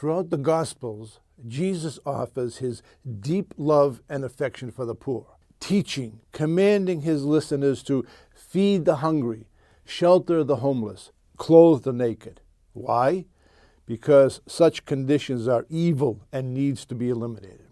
Throughout the Gospels, Jesus offers his deep love and affection for the poor, teaching, commanding his listeners to feed the hungry, shelter the homeless, clothe the naked. Why? Because such conditions are evil and needs to be eliminated.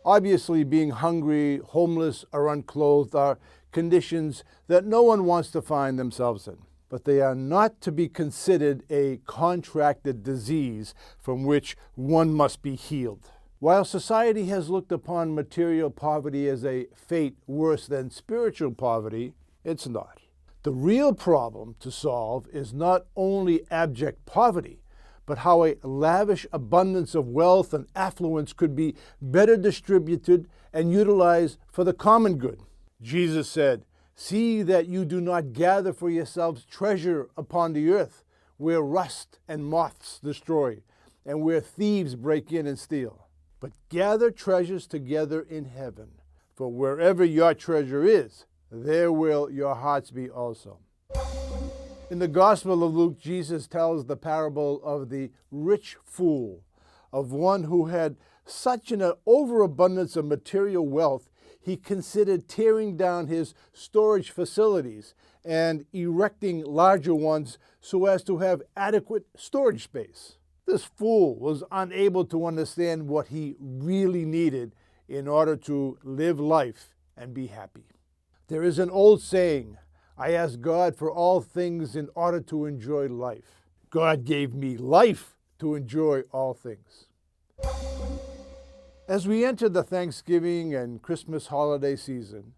Obviously, being hungry, homeless, or unclothed are conditions that no one wants to find themselves in, but they are not to be considered a contracted disease from which one must be healed. While society has looked upon material poverty as a fate worse than spiritual poverty, it's not. The real problem to solve is not only abject poverty, but how a lavish abundance of wealth and affluence could be better distributed and utilized for the common good. Jesus said, "See that you do not gather for yourselves treasure upon the earth, where rust and moths destroy, and where thieves break in and steal. But gather treasures together in heaven, for wherever your treasure is, there will your hearts be also." In the Gospel of Luke, Jesus tells the parable of the rich fool, of one who had such an overabundance of material wealth, he considered tearing down his storage facilities and erecting larger ones so as to have adequate storage space. This fool was unable to understand what he really needed in order to live life and be happy. There is an old saying, "I ask God for all things in order to enjoy life." God gave me life to enjoy all things. As we enter the Thanksgiving and Christmas holiday season,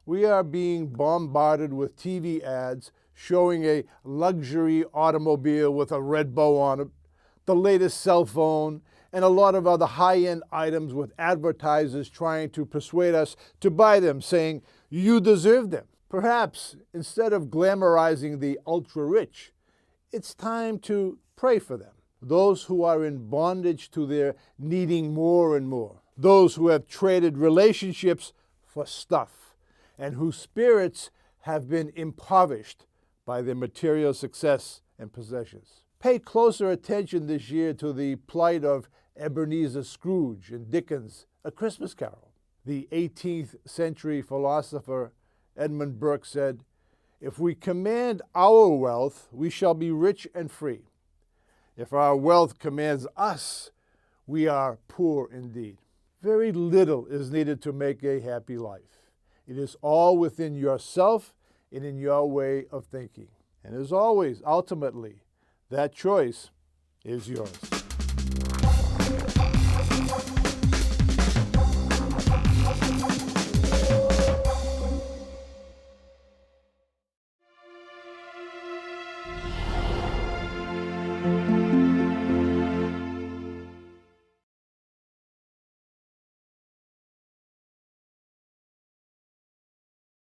we are being bombarded with TV ads showing a luxury automobile with a red bow on it, the latest cell phone, and a lot of other high-end items with advertisers trying to persuade us to buy them, saying, "You deserve them." Perhaps, instead of glamorizing the ultra-rich, it's time to pray for them. Those who are in bondage to their needing more and more. Those who have traded relationships for stuff, and whose spirits have been impoverished by their material success and possessions. Pay closer attention this year to the plight of Ebenezer Scrooge in Dickens' A Christmas Carol. The 18th century philosopher Edmund Burke said, "If we command our wealth, we shall be rich and free. If our wealth commands us, we are poor indeed." Very little is needed to make a happy life. It is all within yourself and in your way of thinking. And as always, ultimately, that choice is yours.